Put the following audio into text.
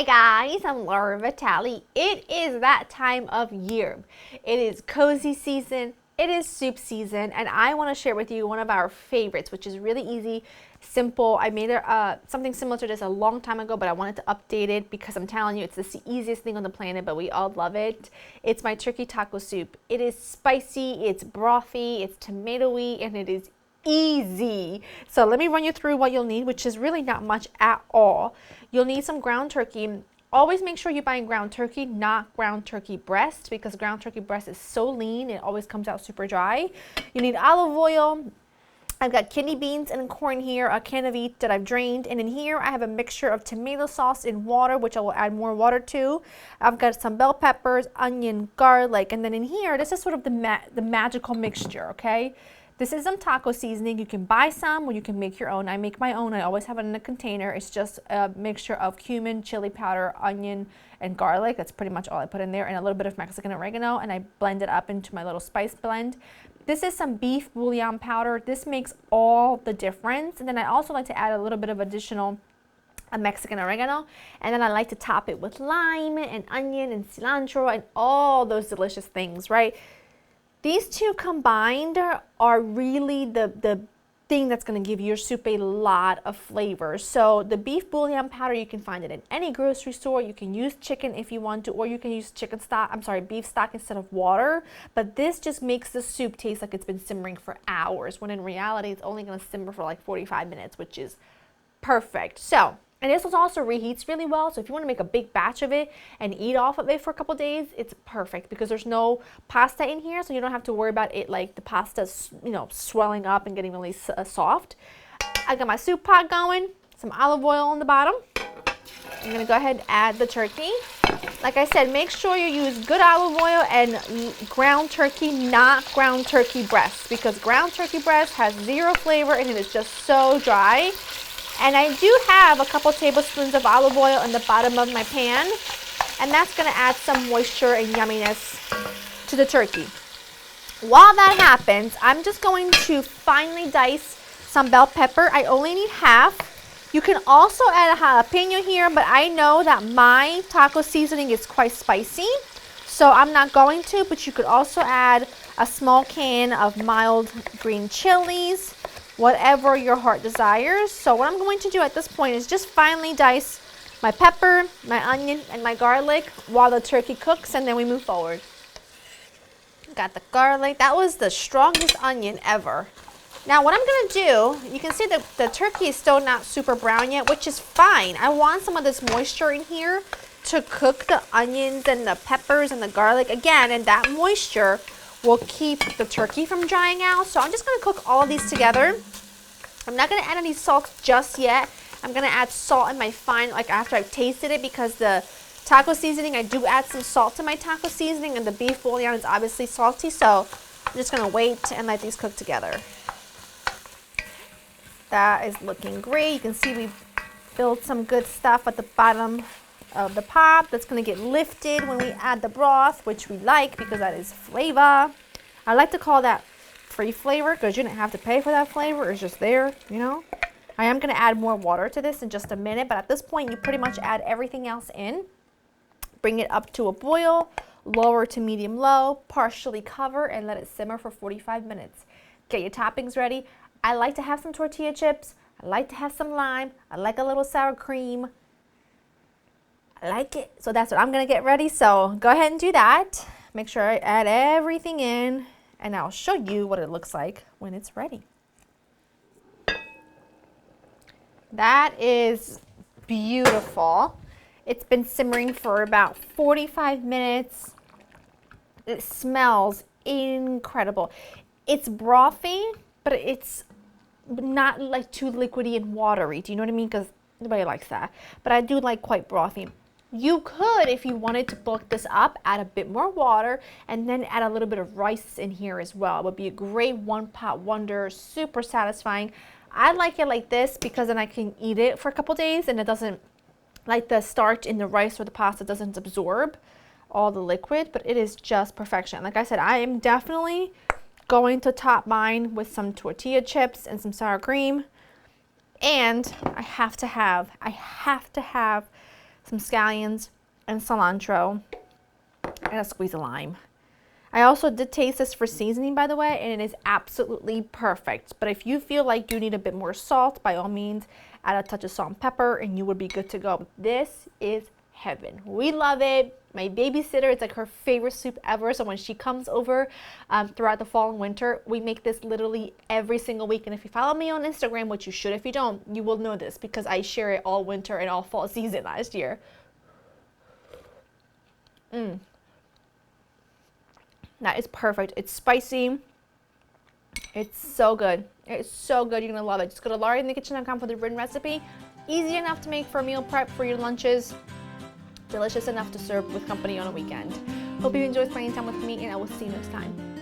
Hi guys, I'm Laura Vitale. It is that time of year. It is cozy season, it is soup season, and I want to share with you one of our favorites, which is really easy, simple. I made something similar to this a long time ago, but I wanted to update it because I'm telling you, it's the easiest thing on the planet, but we all love it. It's my turkey taco soup. It is spicy, it's brothy, it's tomatoey, and it is easy. So let me run you through what you'll need, which is really not much at all. You'll need some ground turkey. Always make sure you're buying ground turkey, not ground turkey breast, because ground turkey breast is so lean, it always comes out super dry. You need olive oil. I've got kidney beans and corn here, a can of each that I've drained, and in here I have a mixture of tomato sauce and water, which I will add more water to. I've got some bell peppers, onion, garlic, and then in here, this is sort of the magical mixture, okay? This is some taco seasoning. You can buy some or you can make your own. I make my own. I always have it in a container. It's just a mixture of cumin, chili powder, onion, and garlic. That's pretty much all I put in there, and a little bit of Mexican oregano, and I blend it up into my little spice blend. This is some beef bouillon powder. This makes all the difference. And then I also like to add a little bit of additional Mexican oregano, and then I like to top it with lime and onion and cilantro and all those delicious things, right? These two combined are really the thing that's going to give your soup a lot of flavor. So the beef bouillon powder, you can find it in any grocery store. You can use chicken if you want to, or you can use beef stock instead of water. But this just makes the soup taste like it's been simmering for hours, when in reality it's only going to simmer for like 45 minutes, which is perfect. So, and this also reheats really well, so if you want to make a big batch of it and eat off of it for a couple days, it's perfect because there's no pasta in here, so you don't have to worry about it like the pasta, swelling up and getting really soft. I got my soup pot going, some olive oil on the bottom. I'm going to go ahead and add the turkey. Like I said, make sure you use good olive oil and ground turkey, not ground turkey breast, because ground turkey breast has zero flavor and it is just so dry. And I do have a couple tablespoons of olive oil in the bottom of my pan, and that's going to add some moisture and yumminess to the turkey. While that happens, I'm just going to finely dice some bell pepper. I only need half. You can also add a jalapeno here, but I know that my taco seasoning is quite spicy, so I'm not going to, but you could also add a small can of mild green chilies, whatever your heart desires. So what I'm going to do at this point is just finely dice my pepper, my onion, and my garlic while the turkey cooks, and then we move forward. Got the garlic. That was the strongest onion ever. Now what I'm going to do, you can see that the turkey is still not super brown yet, which is fine. I want some of this moisture in here to cook the onions and the peppers and the garlic again, and that moisture will keep the turkey from drying out. So I'm just going to cook all of these together. I'm not going to add any salt just yet. I'm going to add salt in my after I've tasted it, because the taco seasoning, I do add some salt to my taco seasoning, and the beef bouillon is obviously salty, so I'm just going to wait and let these cook together. That is looking great. You can see we've built some good stuff at the bottom of the pot that's going to get lifted when we add the broth, which we like because that is flavor. I like to call that free flavor because you don't have to pay for that flavor. It's just there, I am going to add more water to this in just a minute, but at this point you pretty much add everything else in. Bring it up to a boil, lower to medium low, partially cover, and let it simmer for 45 minutes. Get your toppings ready. I like to have some tortilla chips. I like to have some lime. I like a little sour cream. I like it. So that's what I'm going to get ready. So go ahead and do that. Make sure I add everything in, and I'll show you what it looks like when it's ready. That is beautiful. It's been simmering for about 45 minutes. It smells incredible. It's brothy, but it's not like too liquidy and watery. Do you know what I mean? Because nobody likes that. But I do like quite brothy. You could, if you wanted to bulk this up, add a bit more water and then add a little bit of rice in here as well. It would be a great one-pot wonder, super satisfying. I like it like this because then I can eat it for a couple days and it doesn't, like the starch in the rice or the pasta doesn't absorb all the liquid, but it is just perfection. Like I said, I am definitely going to top mine with some tortilla chips and some sour cream. And I have to have some scallions, and cilantro, and a squeeze of lime. I also did taste this for seasoning, by the way, and it is absolutely perfect. But if you feel like you need a bit more salt, by all means, add a touch of salt and pepper and you would be good to go. This is heaven. We love it. My babysitter, it's like her favorite soup ever. So when she comes over throughout the fall and winter, we make this literally every single week. And if you follow me on Instagram, which you should if you don't, you will know this because I share it all winter and all fall season last year. That is perfect. It's spicy. It's so good. It's so good. You're going to love it. Just go to laurainthekitchen.com for the written recipe. Easy enough to make for a meal prep for your lunches. Delicious enough to serve with company on a weekend. Hope you enjoy spending time with me, and I will see you next time.